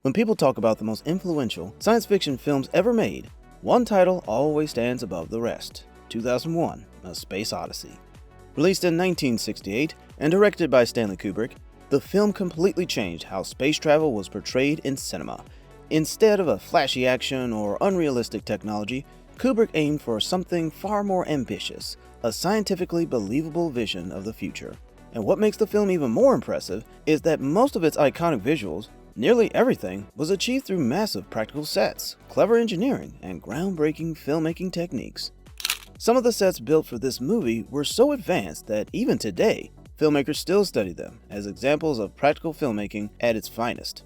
When people talk about the most influential science fiction films ever made, one title always stands above the rest: 2001: A Space Odyssey. Released in 1968 and directed by Stanley Kubrick, the film completely changed how space travel was portrayed in cinema. Instead of a flashy action or unrealistic technology, Kubrick aimed for something far more ambitious, a scientifically believable vision of the future. And what makes the film even more impressive is that most of its iconic visuals, nearly everything, was achieved through massive practical sets, clever engineering, and groundbreaking filmmaking techniques. Some of the sets built for this movie were so advanced that even today, filmmakers still study them as examples of practical filmmaking at its finest.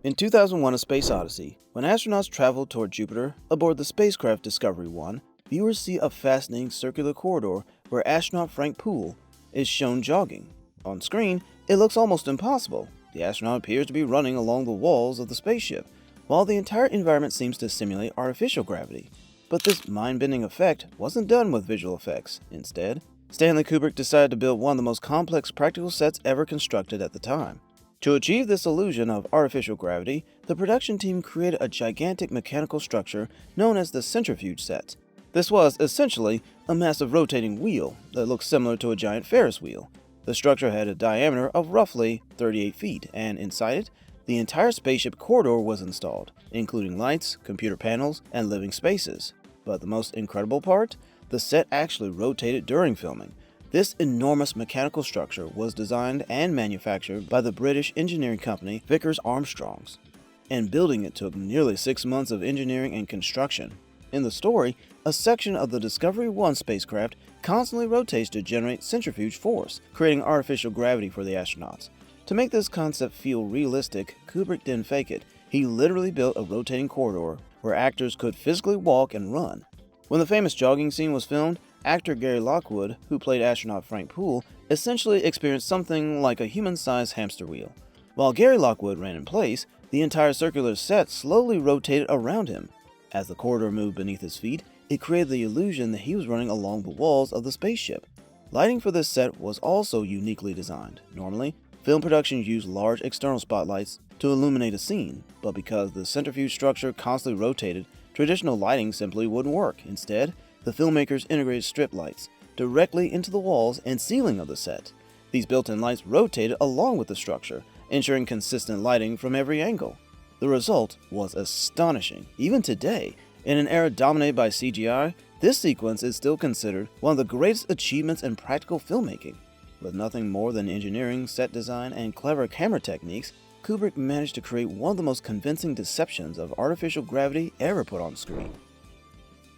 In 2001: A Space Odyssey, when astronauts traveled toward Jupiter aboard the spacecraft Discovery 1, viewers see a fascinating circular corridor where astronaut Frank Poole is shown jogging. On screen, it looks almost impossible. The astronaut appears to be running along the walls of the spaceship, while the entire environment seems to simulate artificial gravity. But this mind-bending effect wasn't done with visual effects. Instead, Stanley Kubrick decided to build one of the most complex practical sets ever constructed at the time. To achieve this illusion of artificial gravity, the production team created a gigantic mechanical structure known as the centrifuge set. This was essentially a massive rotating wheel that looked similar to a giant Ferris wheel. The structure had a diameter of roughly 38 feet, and inside it, the entire spaceship corridor was installed, including lights, computer panels, and living spaces. But the most incredible part? The set actually rotated during filming. This enormous mechanical structure was designed and manufactured by the British engineering company Vickers Armstrongs, and building it took nearly 6 months of engineering and construction. In the story, a section of the Discovery 1 spacecraft constantly rotates to generate centrifuge force, creating artificial gravity for the astronauts. To make this concept feel realistic, Kubrick didn't fake it. He literally built a rotating corridor where actors could physically walk and run. When the famous jogging scene was filmed, actor Gary Lockwood, who played astronaut Frank Poole, essentially experienced something like a human-sized hamster wheel. While Gary Lockwood ran in place, the entire circular set slowly rotated around him. As the corridor moved beneath his feet, it created the illusion that he was running along the walls of the spaceship. Lighting for this set was also uniquely designed. Normally, film productions use large external spotlights to illuminate a scene, but because the centrifuge structure constantly rotated, traditional lighting simply wouldn't work. Instead, the filmmakers integrated strip lights directly into the walls and ceiling of the set. These built-in lights rotated along with the structure, ensuring consistent lighting from every angle. The result was astonishing. Even today, in an era dominated by CGI, this sequence is still considered one of the greatest achievements in practical filmmaking. With nothing more than engineering, set design, and clever camera techniques, Kubrick managed to create one of the most convincing deceptions of artificial gravity ever put on screen.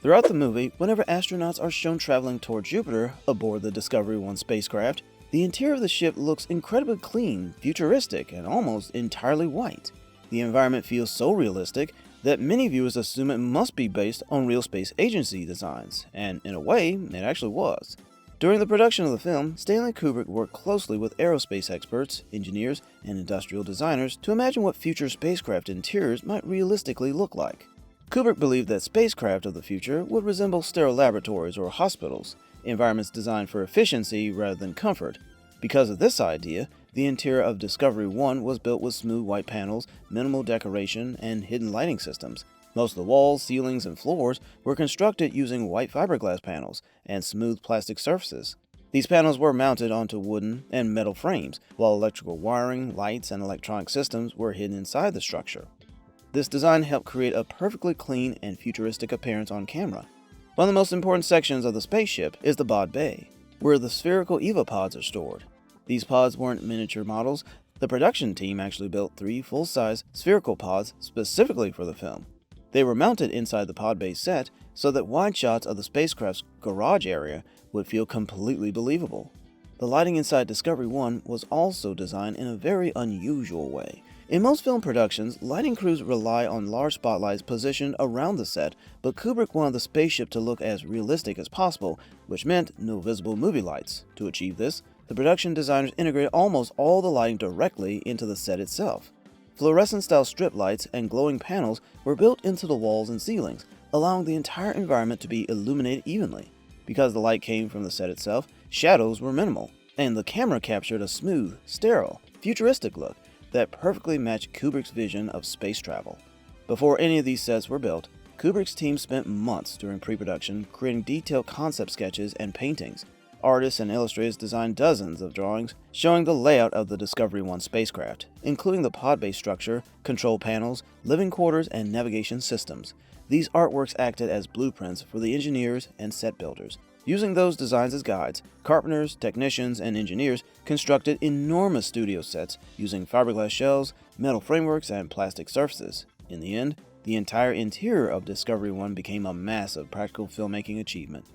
Throughout the movie, whenever astronauts are shown traveling toward Jupiter aboard the Discovery 1 spacecraft, the interior of the ship looks incredibly clean, futuristic, and almost entirely white. The environment feels so realistic that many viewers assume it must be based on real space agency designs, and in a way, it actually was. During the production of the film, Stanley Kubrick worked closely with aerospace experts, engineers, and industrial designers to imagine what future spacecraft interiors might realistically look like. Kubrick believed that spacecraft of the future would resemble sterile laboratories or hospitals, environments designed for efficiency rather than comfort. Because of this idea, the interior of Discovery 1 was built with smooth white panels, minimal decoration, and hidden lighting systems. Most of the walls, ceilings, and floors were constructed using white fiberglass panels and smooth plastic surfaces. These panels were mounted onto wooden and metal frames, while electrical wiring, lights, and electronic systems were hidden inside the structure. This design helped create a perfectly clean and futuristic appearance on camera. One of the most important sections of the spaceship is the bod bay, where the spherical EVA pods are stored. These pods weren't miniature models. The production team actually built 3 full-size spherical pods specifically for the film. They were mounted inside the pod bay set so that wide shots of the spacecraft's garage area would feel completely believable. The lighting inside Discovery 1 was also designed in a very unusual way. In most film productions, lighting crews rely on large spotlights positioned around the set, but Kubrick wanted the spaceship to look as realistic as possible, which meant no visible movie lights. To achieve this, the production designers integrated almost all the lighting directly into the set itself. Fluorescent-style strip lights and glowing panels were built into the walls and ceilings, allowing the entire environment to be illuminated evenly. Because the light came from the set itself, shadows were minimal, and the camera captured a smooth, sterile, futuristic look. that perfectly matched Kubrick's vision of space travel. Before any of these sets were built, Kubrick's team spent months during pre-production creating detailed concept sketches and paintings. Artists and illustrators designed dozens of drawings showing the layout of the Discovery 1 spacecraft, including the pod-based structure, control panels, living quarters, and navigation systems. These artworks acted as blueprints for the engineers and set builders. Using those designs as guides, carpenters, technicians, and engineers constructed enormous studio sets using fiberglass shells, metal frameworks, and plastic surfaces. In the end, the entire interior of Discovery 1 became a massive practical filmmaking achievement.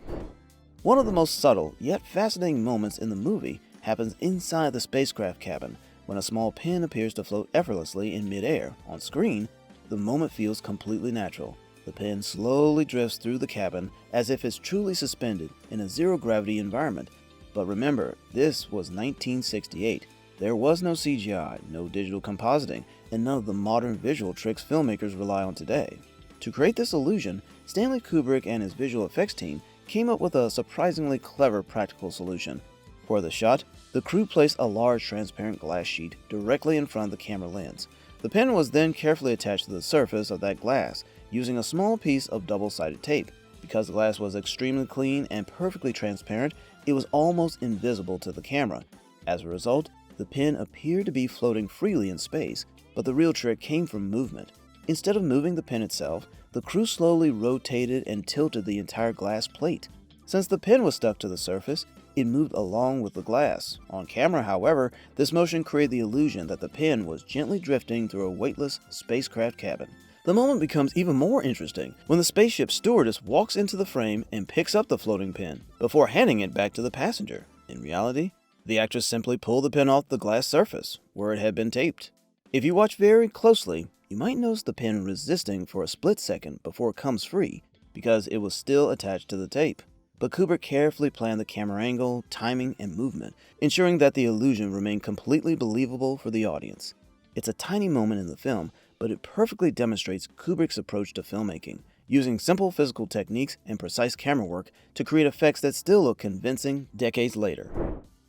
One of the most subtle yet fascinating moments in the movie happens inside the spacecraft cabin when a small pin appears to float effortlessly in midair. On screen, the moment feels completely natural. The pin slowly drifts through the cabin as if it's truly suspended in a zero-gravity environment. But remember, this was 1968. There was no CGI, no digital compositing, and none of the modern visual tricks filmmakers rely on today. To create this illusion, Stanley Kubrick and his visual effects team came up with a surprisingly clever practical solution. For the shot, the crew placed a large transparent glass sheet directly in front of the camera lens. The pin was then carefully attached to the surface of that glass using a small piece of double-sided tape. Because the glass was extremely clean and perfectly transparent, it was almost invisible to the camera. As a result, the pin appeared to be floating freely in space, but the real trick came from movement. Instead of moving the pin itself, the crew slowly rotated and tilted the entire glass plate. Since the pin was stuck to the surface, it moved along with the glass. On camera, however, this motion created the illusion that the pin was gently drifting through a weightless spacecraft cabin. The moment becomes even more interesting when the spaceship stewardess walks into the frame and picks up the floating pin before handing it back to the passenger. In reality, the actress simply pulled the pin off the glass surface where it had been taped. If you watch very closely, you might notice the pin resisting for a split second before it comes free because it was still attached to the tape. But Kubrick carefully planned the camera angle, timing, and movement, ensuring that the illusion remained completely believable for the audience. It's a tiny moment in the film, but it perfectly demonstrates Kubrick's approach to filmmaking, using simple physical techniques and precise camera work to create effects that still look convincing decades later.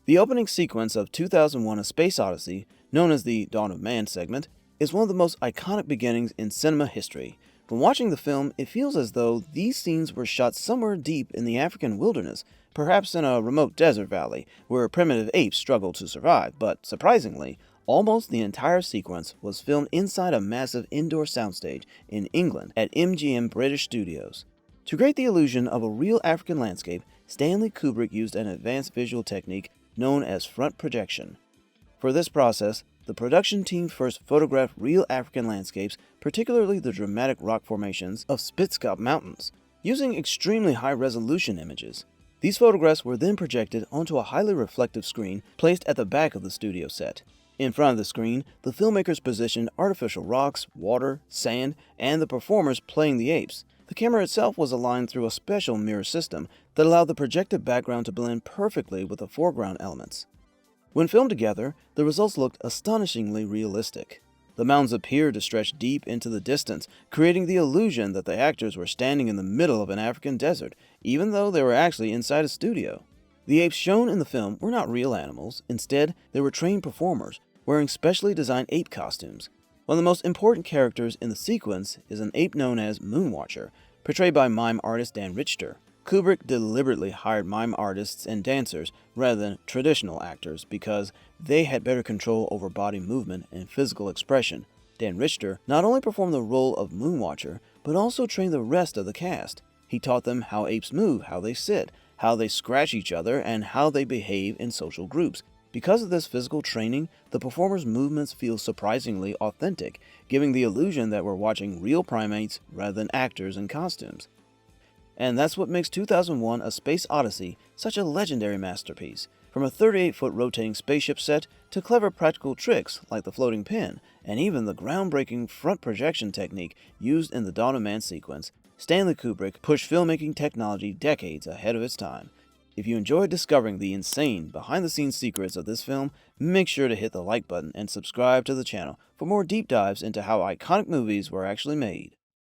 The opening sequence of 2001: A Space Odyssey, known as the Dawn of Man segment, is one of the most iconic beginnings in cinema history. When watching the film, it feels as though these scenes were shot somewhere deep in the African wilderness, perhaps in a remote desert valley where primitive apes struggled to survive, but surprisingly, almost the entire sequence was filmed inside a massive indoor soundstage in England at MGM British Studios. To create the illusion of a real African landscape, Stanley Kubrick used an advanced visual technique known as front projection. For this process, the production team first photographed real African landscapes, particularly the dramatic rock formations of Spitzkop Mountains, using extremely high-resolution images. These photographs were then projected onto a highly reflective screen placed at the back of the studio set. In front of the screen, the filmmakers positioned artificial rocks, water, sand, and the performers playing the apes. The camera itself was aligned through a special mirror system that allowed the projected background to blend perfectly with the foreground elements. When filmed together, the results looked astonishingly realistic. The mountains appeared to stretch deep into the distance, creating the illusion that the actors were standing in the middle of an African desert, even though they were actually inside a studio. The apes shown in the film were not real animals. Instead, they were trained performers, wearing specially designed ape costumes. One of the most important characters in the sequence is an ape known as Moonwatcher, portrayed by mime artist Dan Richter. Kubrick deliberately hired mime artists and dancers rather than traditional actors because they had better control over body movement and physical expression. Dan Richter not only performed the role of Moonwatcher, but also trained the rest of the cast. He taught them how apes move, how they sit, how they scratch each other, and how they behave in social groups. Because of this physical training, the performers' movements feel surprisingly authentic, giving the illusion that we're watching real primates rather than actors in costumes. And that's what makes 2001: A Space Odyssey such a legendary masterpiece. From a 38-foot rotating spaceship set to clever practical tricks like the floating pin, and even the groundbreaking front projection technique used in the Dawn of Man sequence, Stanley Kubrick pushed filmmaking technology decades ahead of its time. If you enjoyed discovering the insane, behind-the-scenes secrets of this film, make sure to hit the like button and subscribe to the channel for more deep dives into how iconic movies were actually made.